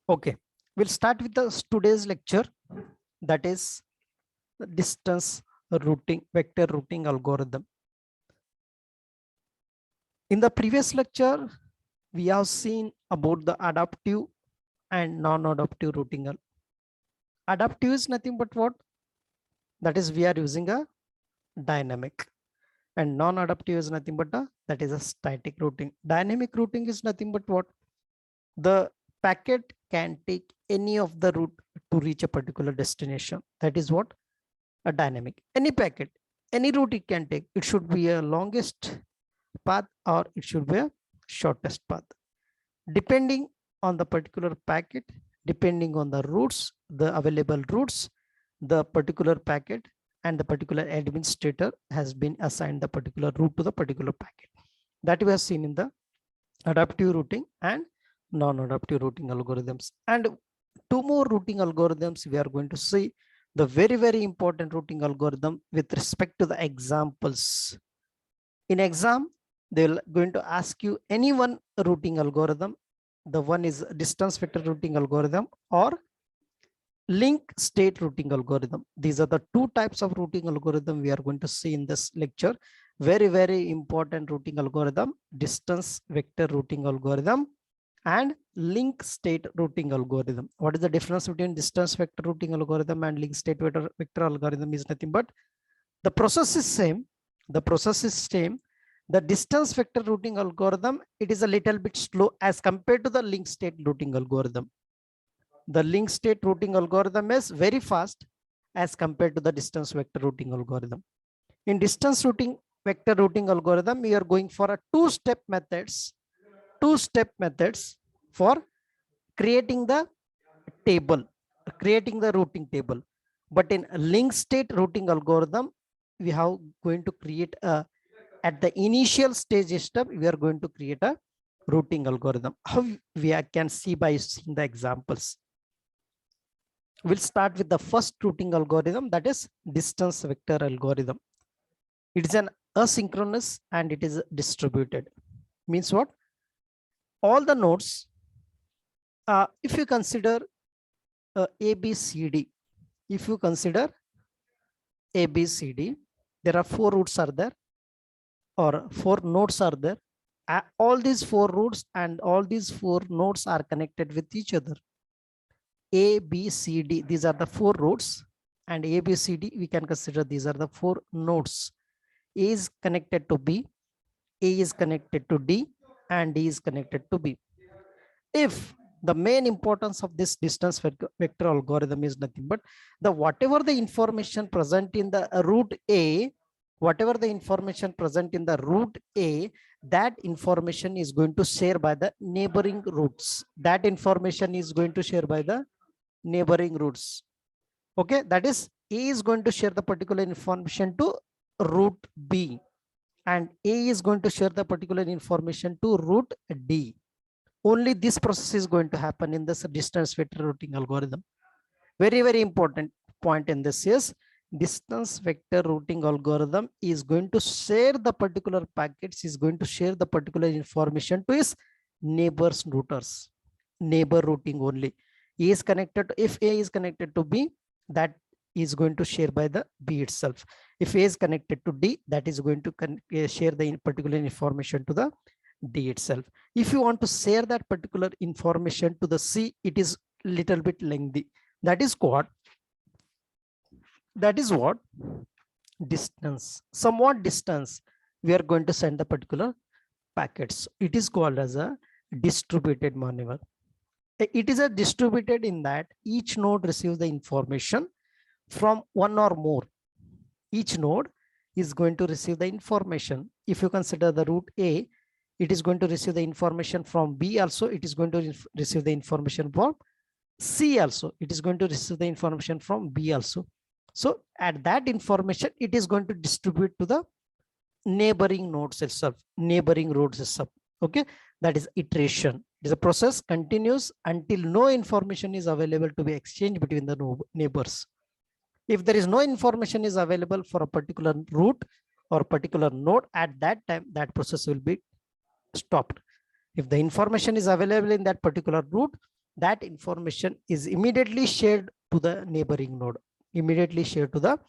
Okay, we'll start with the today's lecture, that is the distance routing, vector routing algorithm. In the previous lecture, we have seen about the adaptive and non-adaptive routing. Adaptive is nothing but what? That is, we are using a dynamic, and non-adaptive is nothing but that is a static routing. Dynamic routing is nothing but what? The packet can take any of the route to reach a particular destination. That is what? A dynamic. Any packet, any route it can take. It should be a longest path or it should be a shortest path. Depending on the particular packet, depending on the routes, the available routes, the particular packet and the particular administrator has been assigned the particular route to the particular packet. That we have seen in the adaptive routing and non-adaptive routing algorithms. And two more routing algorithms we are going to see. The very important routing algorithm with respect to the examples. In exam, they're going to ask you any one routing algorithm. The one is distance vector routing algorithm or link state routing algorithm. These are the two types of routing algorithm we are going to see in this lecture. Very important routing algorithm, distance vector routing algorithm and link state routing algorithm. What is the difference between distance vector routing algorithm and link state vector algorithm? Is nothing but the process is same. The process is same. The distance vector routing algorithm, it is a little bit slow as compared to the link state routing algorithm. The link state routing algorithm is very fast as compared to the distance vector routing algorithm. In distance routing vector routing algorithm, we are going for a two-step methods for creating the table, creating the routing table. But in link state routing algorithm, we have going to create a, at the initial stage step, we are going to create a routing algorithm. How we can see by seeing the examples. We'll start with the first routing algorithm, that is distance vector algorithm. It is an asynchronous and it is distributed. Means what? All the nodes, if you consider A, B, C, D, if you consider A, B, C, D, there are four routes are there or four nodes are there. All these four routes and all these four nodes are connected with each other. A, B, C, D, these are the four routes, and A, B, C, D, we can consider these are the four nodes. A is connected to B, A is connected to D, and D is connected to B. If the main importance of this distance vector algorithm is nothing but the whatever the information present in the route A, whatever the information present in the route A, that information is going to share by the neighboring routes. That information is going to share by the neighboring routes. Okay, that is A is going to share the particular information to route B and A is going to share the particular information to route D. Only this process is going to happen in this distance vector routing algorithm. Very important point in this is distance vector routing algorithm is going to share the particular packets, is going to share the particular information to its neighbors routers, neighbor routing only. A is connected, if A is connected to B, that is going to share by the B itself. If A is connected to D, that is going to share the particular information to the D itself. If you want to share that particular information to the C, it is little bit lengthy. That is what distance, somewhat distance we are going to send the particular packets. It is called as a distributed maneuver. It is a distributed in that each node receives the information from one or more. Each node is going to receive the information. If you consider the route A, it is going to receive the information from B also. It is going to receive the information from C also. It is going to receive the information from B also. So at that information, it is going to distribute to the neighboring nodes itself, neighboring roads itself. Okay, that is iteration. It is a process continues until no information is available to be exchanged between the neighbors. If there is no information is available for a particular route or particular node, at that time that process will be stopped. If the information is available in that particular route, that information is immediately shared to the neighboring node, immediately shared to the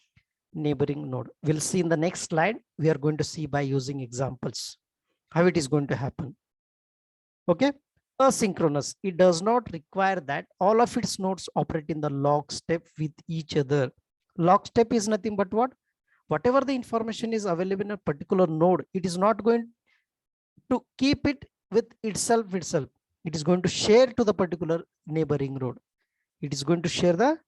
neighboring node. We'll see in the next slide. We are going to see by using examples how it is going to happen. Okay. Asynchronous, it does not require that all of its nodes operate in the lockstep with each other. Lockstep is nothing but what? Whatever the information is available in a particular node, it is not going to keep it with itself. It is going to share to the particular neighboring node. It is going to share the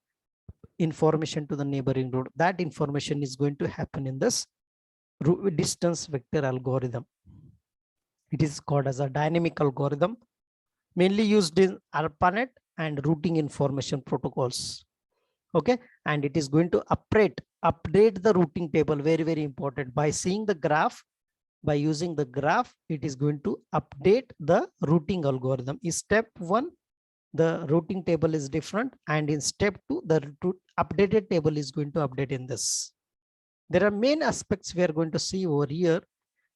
information to the neighboring node. That information is going to happen in this distance vector algorithm. It is called as a dynamic algorithm, mainly used in ARPANET and routing information protocols. Okay, and it is going to update the routing table. Very important. By seeing the graph, by using the graph, it is going to update the routing algorithm. In step 1, the routing table is different, and in step 2, the updated table is going to update in this. There are main aspects we are going to see over here.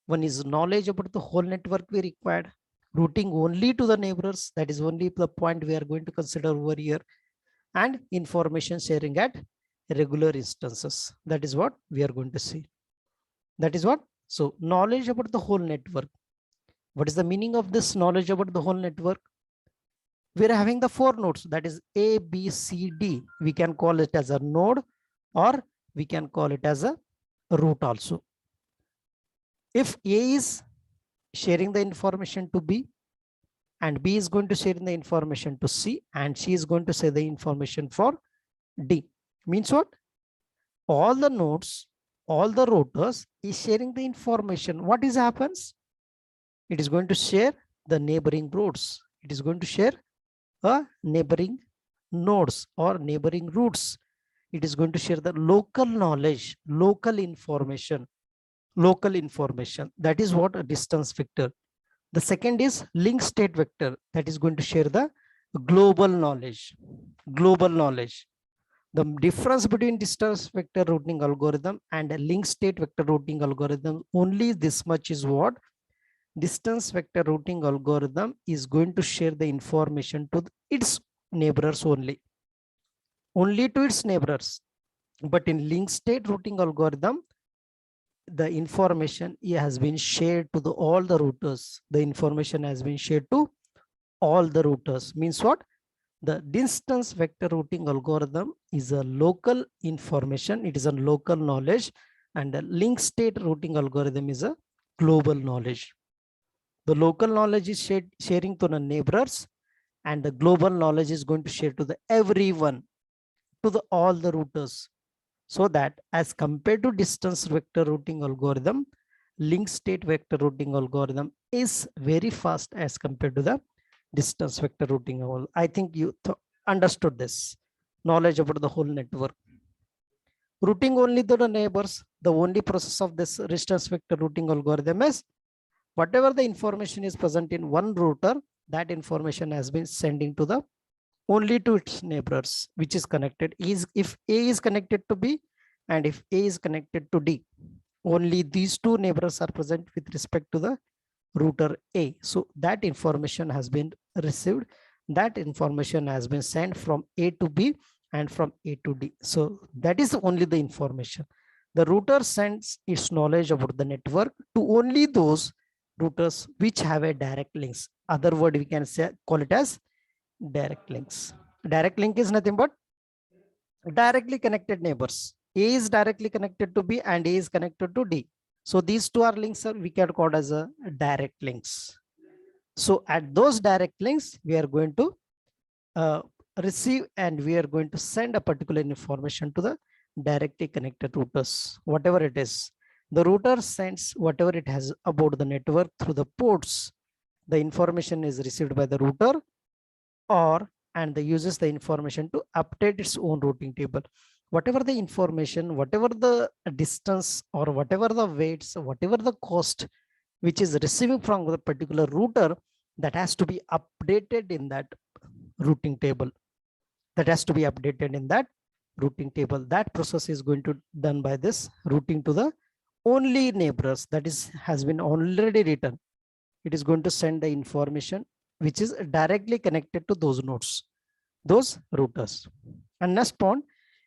One is knowledge about the whole network we required, routing only to the neighbors. That is only the point we are going to consider over here, and information sharing at regular instances. That is what we are going to see. That is what. So knowledge about the whole network. What is the meaning of this knowledge about the whole network? We are having the 4 nodes, that is A, B, C, D. We can call it as a node, or we can call it as a root also. If A is sharing the information to B, and B is going to share the information to C, and C is going to share the information for D. Means what? All the nodes, all the routers is sharing the information. What is happens? It is going to share the neighboring routes. It is going to share a neighboring nodes or neighboring routes. It is going to share the local knowledge, local information. That is what a distance vector. The second is link state vector, that is going to share the global knowledge. The difference between distance vector routing algorithm and a link state vector routing algorithm, only this much is what? Distance vector routing algorithm is going to share the information to its neighbors only to its neighbors. But in link state routing algorithm, the information has been shared to all the routers. The information has been shared to all the routers. Means what? The distance vector routing algorithm is a local information. It is a local knowledge, and the link state routing algorithm is a global knowledge. The local knowledge is sharing to the neighbors, and the global knowledge is going to share to the everyone, to all the routers. So that as compared to distance vector routing algorithm, link state vector routing algorithm is very fast as compared to the distance vector routing. I think you understood this knowledge about the whole network. Routing only to the neighbors. The only process of this distance vector routing algorithm is whatever the information is present in one router, that information has been sending to the only to its neighbors, which is connected. If A is connected to B, and if A is connected to D, only these 2 neighbors are present with respect to the router A. So that information has been received. That information has been sent from A to B and from A to D. So that is only the information. The router sends its knowledge about the network to only those routers which have a direct links. Other word we can say, call it as direct links. Direct link is nothing but directly connected neighbors. A is directly connected to B and A is connected to D. So these 2 are links, we can call as a direct links. So at those direct links, we are going to receive and we are going to send a particular information to the directly connected routers, whatever it is. The router sends whatever it has about the network through the ports. The information is received by the router, and they uses the information to update its own routing table. Whatever the information, whatever the distance, or whatever the weights, whatever the cost which is receiving from the particular router, that has to be updated in that routing table. That process is going to done by this routing to the only neighbors. That is has been already written. It is going to send the information which is directly connected to those nodes, those routers. And next point,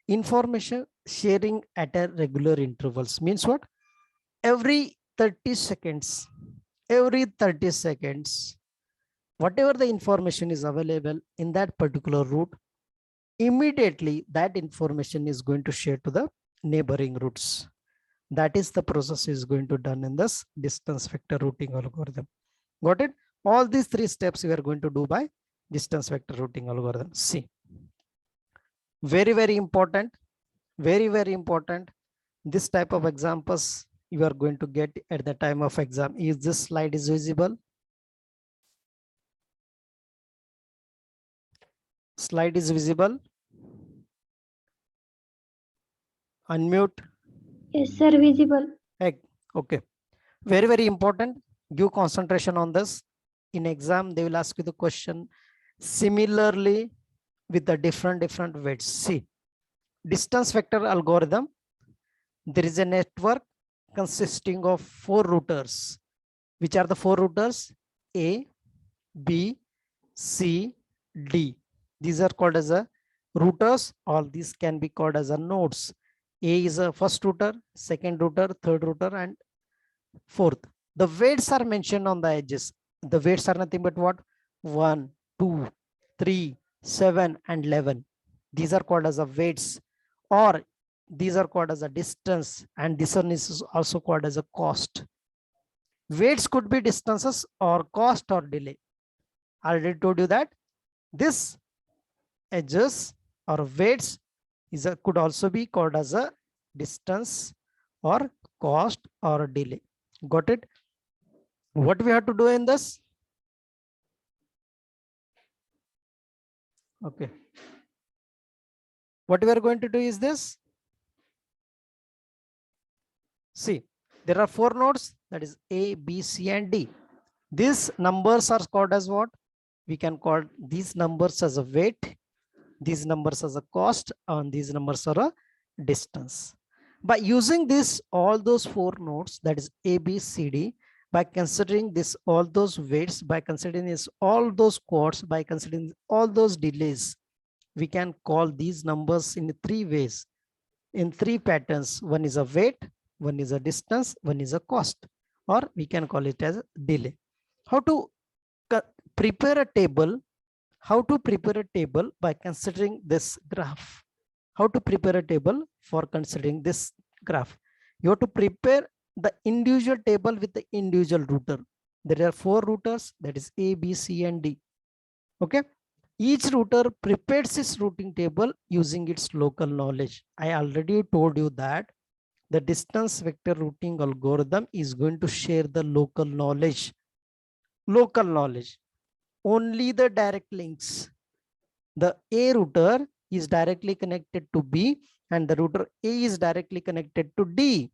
information sharing at a regular intervals means what? Every 30 seconds, whatever the information is available in that particular route, immediately that information is going to share to the neighboring routes. That is the process is going to done in this distance vector routing algorithm. Got it? All these three steps we are going to do by distance vector routing algorithm. See, very, very important, very, very important. This type of examples you are going to get at the time of exam. Is this slide is visible? Slide is visible. Unmute. Yes, sir, visible. Okay. Very, very important. Give concentration on this. In exam, they will ask you the question similarly with the different weights. See, distance vector algorithm, there is a network consisting of 4 routers. Which are the 4 routers? A, B, C, D. These are called as a routers. All these can be called as a nodes. A is a first router, second router, third router, and fourth. The weights are mentioned on the edges. The weights are nothing but what? 1, 2, 3, 7, and 11. These are called as a weights, or these are called as a distance, and this one is also called as a cost. Weights could be distances or cost or delay. I already told you that this edges or weights could also be called as a distance or cost or delay. Got it? What we have to do in this? Okay. What we are going to do is this. See, there are 4 nodes, that is A, B, C, and D. These numbers are called as what? We can call these numbers as a weight, these numbers as a cost, and these numbers are a distance. By using this, all those 4 nodes, that is A, B, C, D, by considering this, all those weights, by considering this, all those costs, by considering all those delays, we can call these numbers in 3 ways, in 3 patterns. One is a weight, one is a distance, one is a cost, or we can call it as delay. How to prepare a table? How to prepare a table by considering this graph? How to prepare a table for considering this graph? You have to prepare the individual table with the individual router. There are 4 routers, that is A, B, C, and D. Okay. Each router prepares its routing table using its local knowledge. I already told you that the distance vector routing algorithm is going to share the local knowledge. Local knowledge. Only the direct links. The A router is directly connected to B, and the router A is directly connected to D.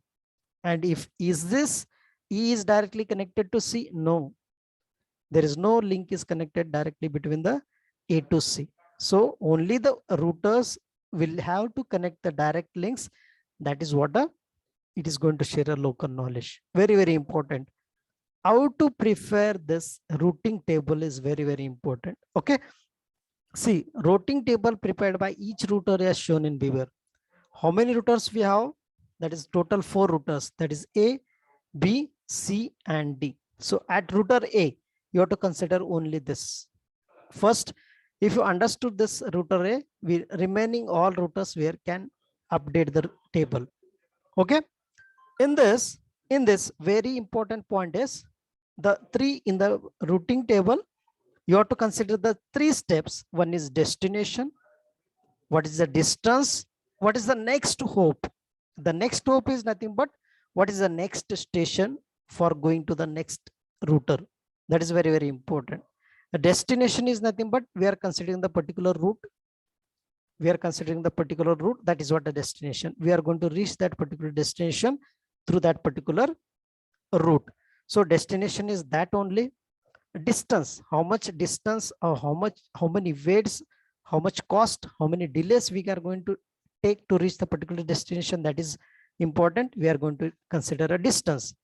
And if is this E is directly connected to C? No. There is no link is connected directly between the A to C. So only the routers will have to connect the direct links. That is what it is going to share a local knowledge. Very, very important. How to prepare this routing table is very, very important. Okay. See, routing table prepared by each router as shown in below. How many routers we have? That is total 4 routers. That is A, B, C, and D. So at router A, you have to consider only this. First, if you understood this router A, we remaining all routers where can update the table. Okay. In this very important point is the 3 in the routing table. You have to consider the 3 steps. One is destination. What is the distance? What is the next hope? The next hope is nothing but what is the next station for going to the next router. That is very, very important. The destination is nothing but we are considering the particular route. We are considering the particular route. That is what the destination. We are going to reach that particular destination through that particular route. So destination is that only. Distance, how much distance or how many weights, how much cost, how many delays we are going to take to reach the particular destination, that is important. We are going to consider a distance.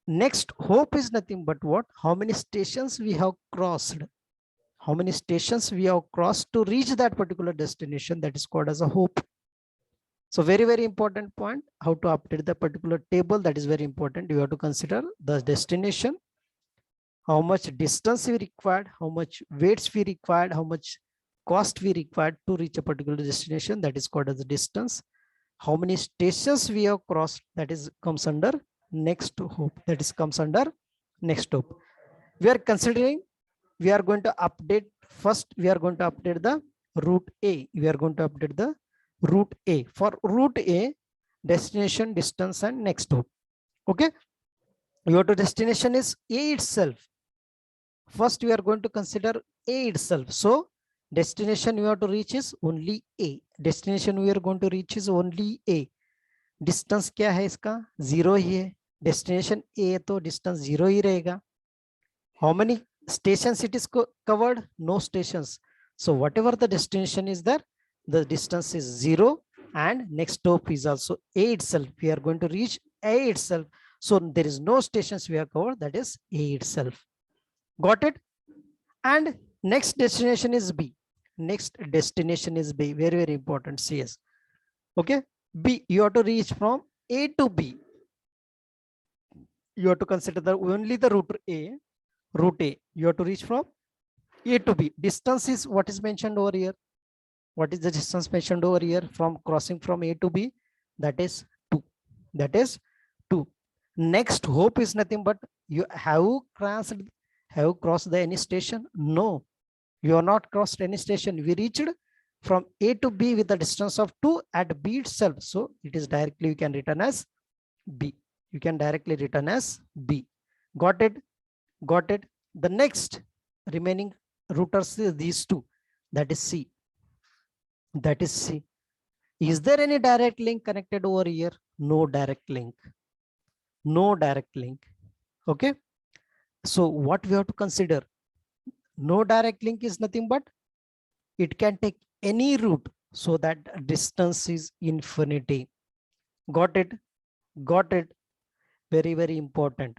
Next hope is nothing but what? How many stations we have crossed. How many stations we have crossed to reach that particular destination, that is called as a hope. So very, very important point, how to update the particular table, that is very important. You have to consider the destination, how much distance we required, how much weights we required, how much cost we required to reach a particular destination, that is called as the distance. How many stations we have crossed, that is comes under next hope, that is comes under next hope. We are considering, we are going to update first, we are going to update the route A. We are going to update the route A. For route A, destination, distance, and next hope. Okay. Your destination is A itself. First, we are going to consider A itself. So, destination we have to reach is only A. Destination we are going to reach is only A. Distance क्या है इसका? 0 ही है. Destination A तो distance 0 ही रहेगा. How many stations it is covered? No stations. So whatever the destination is there, the distance is 0, and next stop is also A itself. We are going to reach A itself. So there is no stations we have covered, that is A itself. Got it? And next destination is B. Next destination is B. Very, very important. CS. Okay. B, you have to reach from A to B. You have to consider only the route A. Route A. You have to reach from A to B. Distance is what is mentioned over here. What is the distance mentioned over here from crossing from A to B? That is 2. That is 2. Next hope is nothing but you have crossed the any station? No, you have not crossed any station. We reached from A to B with the distance of 2 at B itself. So it is directly, you can return as B. You can directly return as B. Got it? Got it. The next remaining routers is these two. That is C. That is C. Is there any direct link connected over here? No direct link. No direct link. Okay. So what we have to consider? No direct link is nothing but it can take any route, so that distance is infinity. Got it? Got it? Very, very important.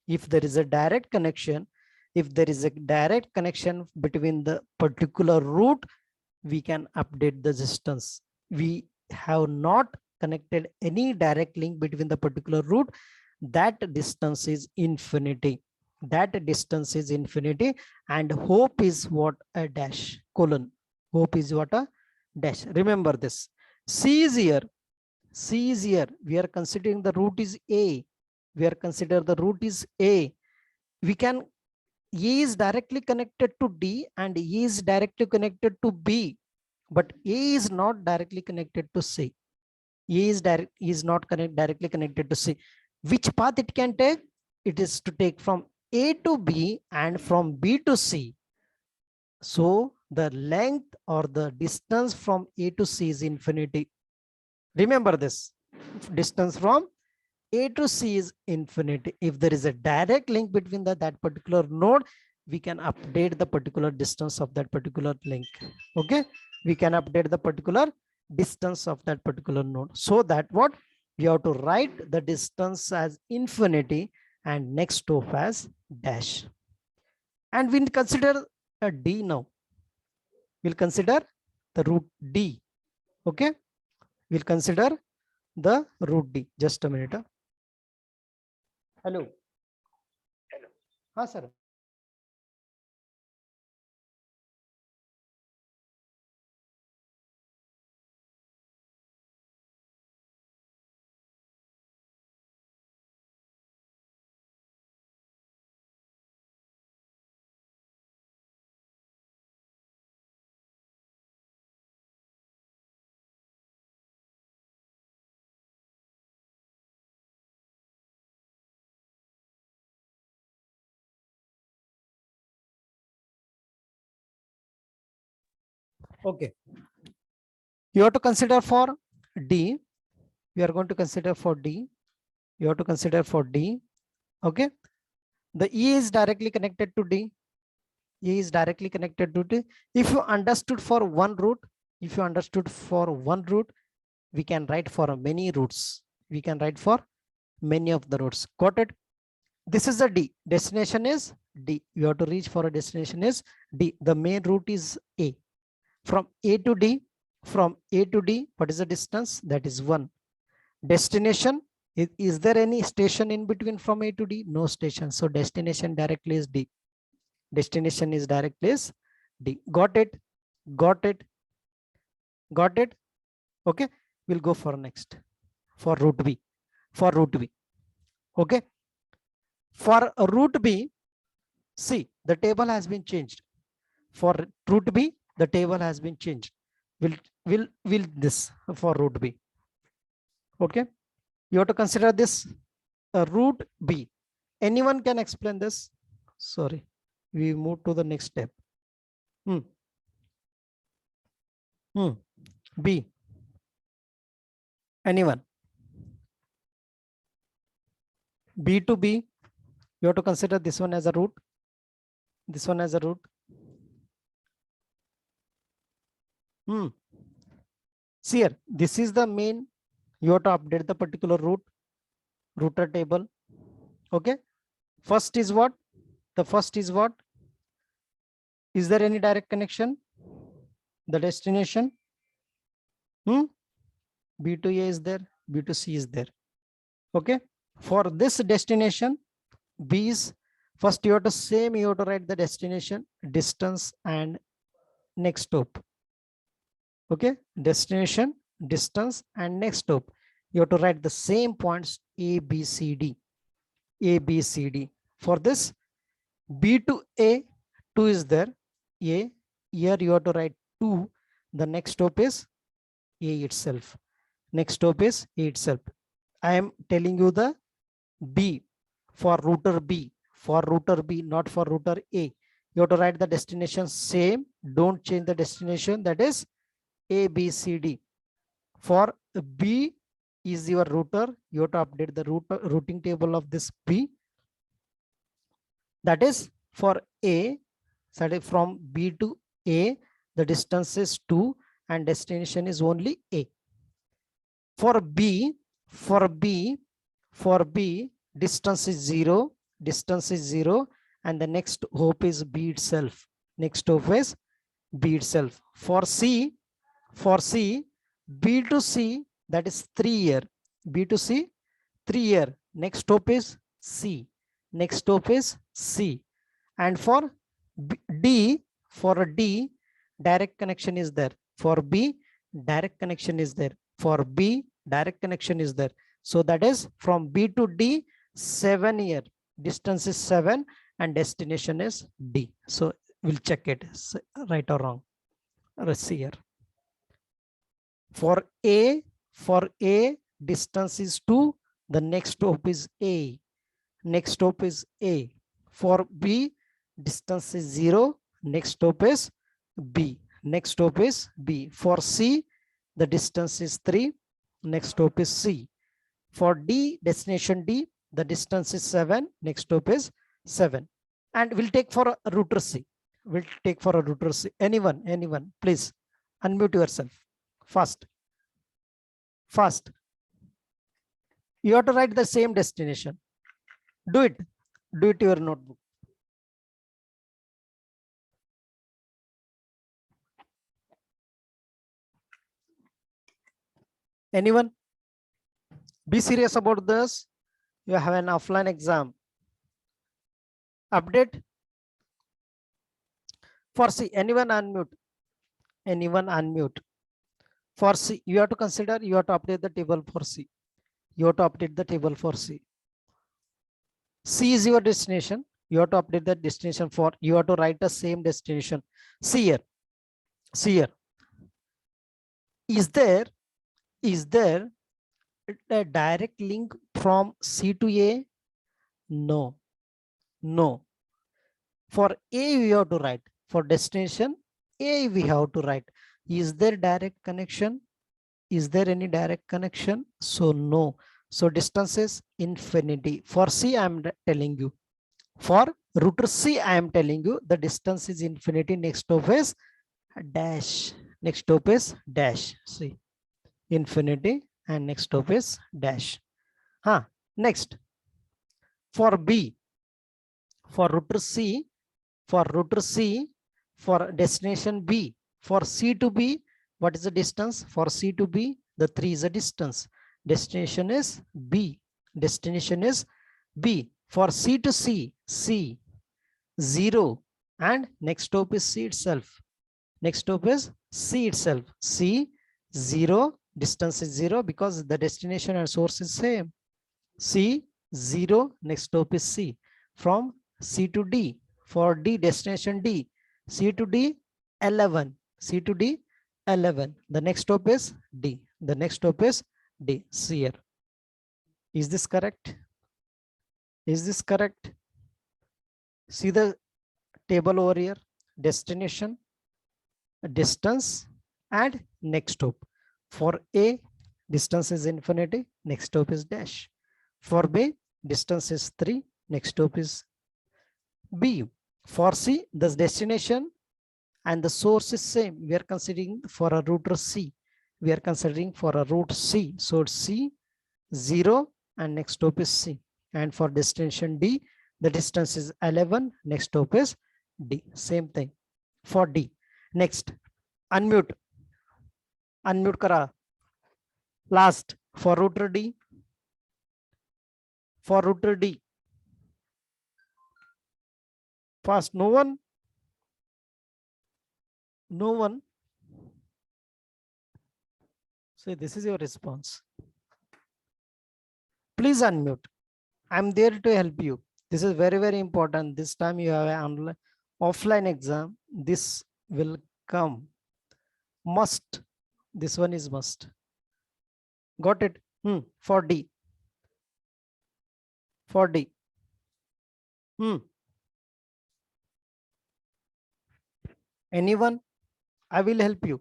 If there is a direct connection, if there is a direct connection between the particular route, we can update the distance. We have not connected any direct link between the particular route, that distance is infinity. That distance is infinity, and hope is what? A dash, colon. Hope is what? A dash. Remember this. C is here. C is here. We are considering the route is A. We are considering the route is A. We can, A is directly connected to D and E is directly connected to B, but A is not directly connected to C. A is not directly connected to C. Which path it can take? It is to take from A to B and from B to C. So the length or the distance from A to C is infinity. Remember this. Distance from A to C is infinity. If there is a direct link between that particular node, we can update the particular distance of that particular link. Okay. We can update the particular distance of that particular node. So that what? We have to write the distance as infinity and next stop as dash. And we'll consider a D now. We'll consider the route D. Okay. We'll consider the route D. Just a minute. Hello. Hello. हाँ sir. Okay. You have to consider for D. We are going to consider for D. You have to consider for D. Okay. The E is directly connected to D. E is directly connected to D. If you understood for one route, we can write for many routes. We can write for many of the routes. Got it? This is the D. Destination is D. You have to reach for a destination is D. The main route is A. From A to D, from A to D, what is the distance? That is 1. Destination, is there any station in between from A to D? No station. So destination directly is D. Destination is directly is D. Got it? Got it? Got it? Okay. We'll go for next. For route B. For route B. Okay. For route B, see, the table has been changed. For route B, the table has been changed. Will this for route B. Okay. You have to consider this route B. Anyone can explain this? Sorry, we move to the next step. B. Anyone? B to B, you have to consider this one as a route. This one as a route. See here, this is the main. You have to update the particular route, router table. Okay. First is what? The first is what? Is there any direct connection? The destination? B to A is there, B to C is there. Okay. For this destination, B is first you have to write the destination, distance, and next stop. Okay. Destination, distance, and next stop. You have to write the same points A, B, C, D. A, B, C, D. For this, B to A, 2 is there. A, here you have to write 2. The next stop is A itself. Next stop is A itself. I am telling you the B for router B. For router B, not for router A. You have to write the destination same. Don't change the destination. That is A, B, C, D. For B is your router. You have to update the routing table of this B. That is for A. So from B to A, the distance is 2 and destination is only A. For B, distance is 0. Distance is 0, and the next hope is B itself. Next hope is B itself. For C, B to C, that is 3 year. B to C, 3 year. Next stop is C. Next stop is C. And for D, direct connection is there. For B, direct connection is there. For B, direct connection is there. So that is from B to D, 7 year. Distance is 7 and destination is D. So we'll check it, right or wrong. Let's see here. For A, distance is 2. The next stop is A. Next stop is A. For B, distance is 0. Next stop is B. Next stop is B. For C, the distance is 3. Next stop is C. For D, destination D, the distance is 7. Next stop is 7. And we'll take for a router C. We'll take for a router C. Anyone, please unmute yourself. Fast. You have to write the same destination. Do it to your notebook. Anyone? Be serious about this. You have an offline exam. Update. For C, anyone unmute? For C, you have to consider, you have to update the table for C. C is your destination. You have to update the destination for, you have to write the same destination. See here. Is there a direct link from C to A? No. For A, we have to write. For destination A, we have to write. Is there direct connection? Is there any direct connection? So no. So distance is infinity. For C, I am telling you. For router C, I am telling you the distance is infinity. Next stop is dash. See, infinity, and next stop is dash. Next. For B, for router C, for router C, for destination B, for C to B, what is the distance? For C to B, the 3 is a distance. Destination is B. Destination is B. For C to C, C 0, and next stop is C itself. Next stop is C itself. C 0, distance is 0 because the destination and source is same. C 0, next stop is C. From C to D, for D, destination D, C to D 11, C to D 11. The next stop is D. The next stop is D. See here. Is this correct? Is this correct? See the table over here. Destination, distance, and next stop. For A, distance is infinity, next stop is dash. For B, distance is 3, next stop is B. For C, the destination and the source is same. We are considering for a router C. We are considering for a route C. So it's C 0 and next stop is C. And for destination D, the distance is 11, next stop is D. Same thing for D. Next, unmute. Unmute kara. Last, for router D. For router D. Fast, no one. No one. So this is your response. Please unmute. I'm there to help you. This is very, very important. This time you have an offline exam. This will come. Must. This one is must. Got it? For D. For D. Anyone? I will help you.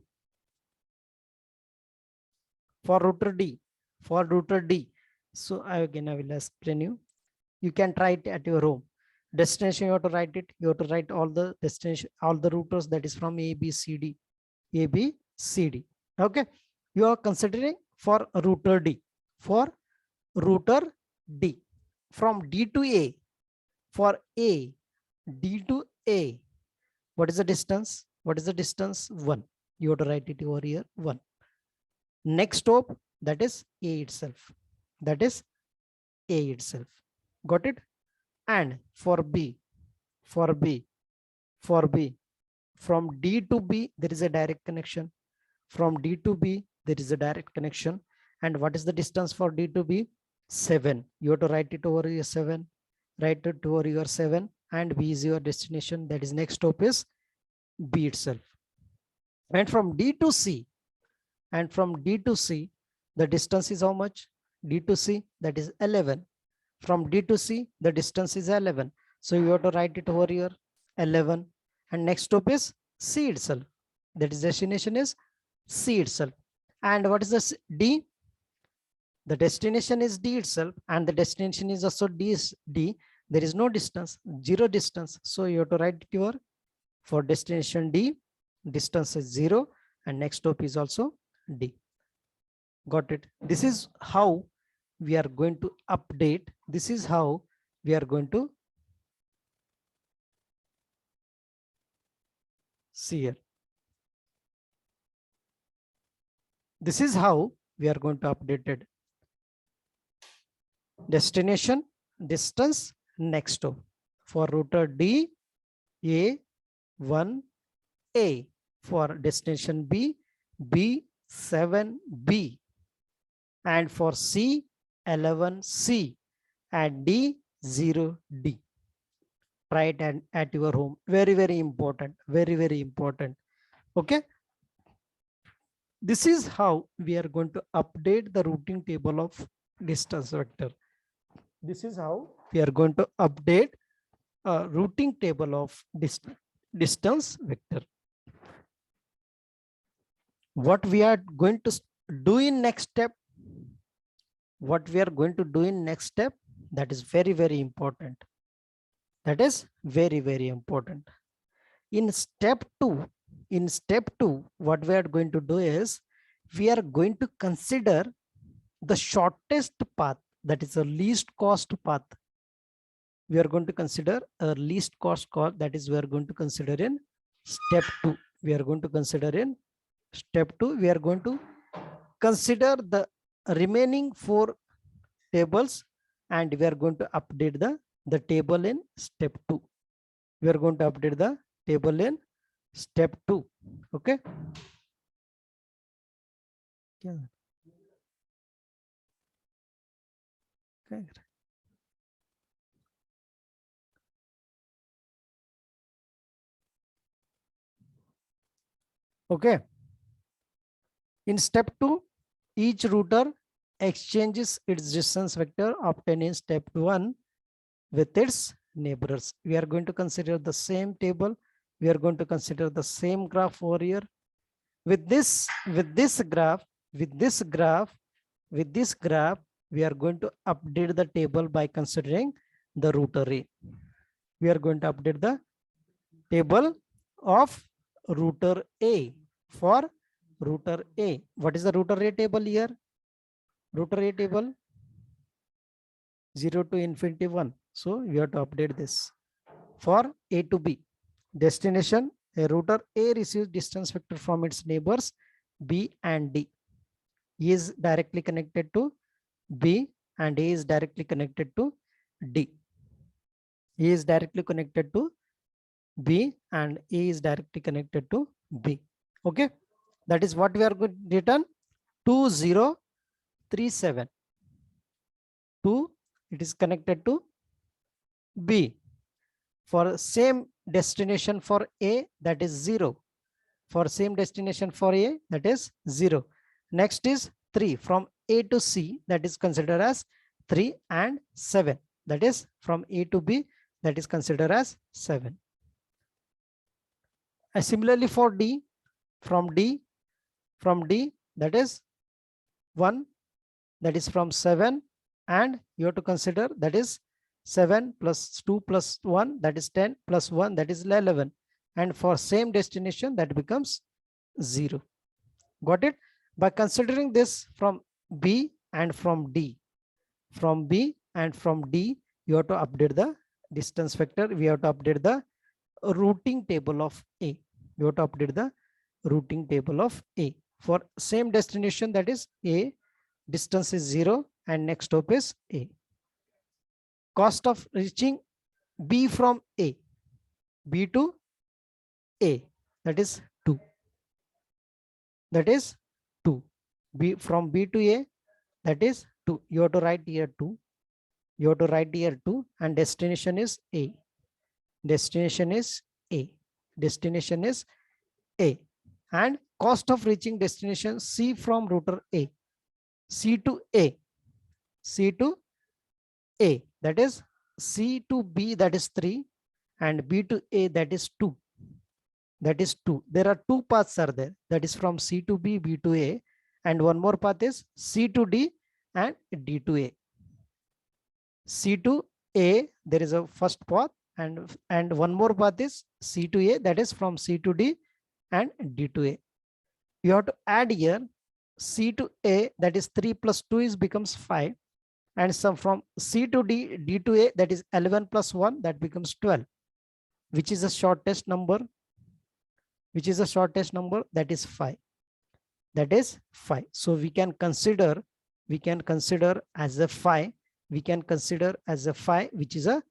For router D. For router D. So again, I will explain you. You can try it at your home. Destination, you have to write it. You have to write all the destination, all the routers that is from A, B, C, D. A, B, C, D. Okay. You are considering for router D. For router D. From D to A. For A. D to A. What is the distance? What is the distance? 1. You have to write it over here. 1. Next stop, that is A itself. That is A itself. Got it? And for B, for B, for B, from D to B, there is a direct connection. From D to B, there is a direct connection. And what is the distance for D to B? 7. You have to write it over your 7. Write it over your 7. And B is your destination. That is next stop is B itself. And from D to C, and from D to C, the distance is how much? D to C, that is 11. From D to C, the distance is 11. So you have to write it over here, 11. And next stop is C itself. That is destination is C itself. And what is this D? The destination is D itself. And the destination is also D. There is no distance, 0 distance. So you have to write your, for destination D, distance is 0. And next stop is also D. Got it? This is how we are going to update. This is how we are going to see here. This is how we are going to update it. Destination, distance, next stop. For router D, A1, A. For destination B, B7B. And for C, 11C. And D, 0D. Try it at your home. Very, very important. Very, very important. Okay. This is how we are going to update the routing table of distance vector. This is how we are going to update a routing table of distance vector. What we are going to do in next step, what we are going to do in next step, that is very, very important. That is very, very important. In step 2, what we are going to do is we are going to consider the shortest path, that is the least cost path. we are going to consider a least cost call. That is, we are going to consider in step 2. We are going to consider in step 2. We are going to consider the remaining 4 tables, and we are going to update the table in step 2. We are going to update the table in step 2. Okay. Yeah. Okay. Okay. In step 2, each router exchanges its distance vector obtained in step 1 with its neighbors. We are going to consider the same table. We are going to consider the same graph over here. With this graph, we are going to update the table by considering the router A. We are going to update the table of router A for router A. What is the router A table here? Router A table 0 to infinity 1. So we have to update this for A to B. Destination, a router A receives distance vector from its neighbors B and D. E is directly connected to B and A is directly connected to D. E is directly connected to B and A is directly connected to B. Okay, that is what we are going to return 2037. 2, it is connected to B. For same destination for A, that is 0. For same destination for A, that is 0. Next is 3 from A to C, that is considered as 3, and 7, that is from A to B, that is considered as 7. Similarly for D, from D that is 1, that is from 7, and you have to consider that is 7 plus 2 plus 1, that is 10, plus 1, that is 11, and for same destination that becomes 0. Got it? By considering this from B and from D, from B and from D, you have to update the distance vector. We have to update the routing table of A. You have to update the routing table of A. For same destination, that is A, distance is 0 and next stop is A. Cost of reaching B from A, B to A, that is 2. That is 2. B from B to A, that is 2. You have to write here 2. You have to write here 2, and destination is A. Destination is A. Destination is A. And cost of reaching destination C from router A. C to A. C to A, that is C to B, that is 3, and B to A, that is 2. That is 2. There are 2 paths are there. That is from C to B, B to A, and one more path is C to D and D to A. C to A, there is a first path, and one more path is C to A, that is from C to D and D to A. You have to add here C to A, that is 3 plus 2 is becomes 5, and some from C to D, D to A, that is 11 plus 1, that becomes 12. Which is the shortest number? Which is the shortest number? That is 5. That is 5. So we can consider as a 5. We can consider as a 5, which is a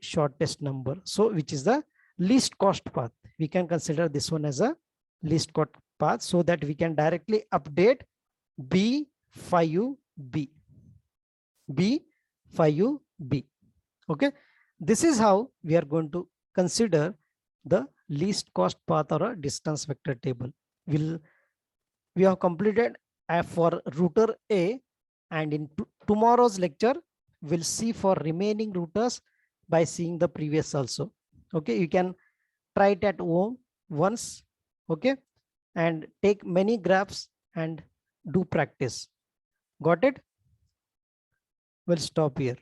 shortest number. So which is the least cost path. We can consider this one as a least cost path, so that we can directly update B5B. B5B. Okay. This is how we are going to consider the least cost path or a distance vector table. We have completed for router A, and in tomorrow's lecture we'll see for remaining routers by seeing the previous also. Okay, you can try it at home once, okay, and take many graphs and do practice. Got it? We'll stop here.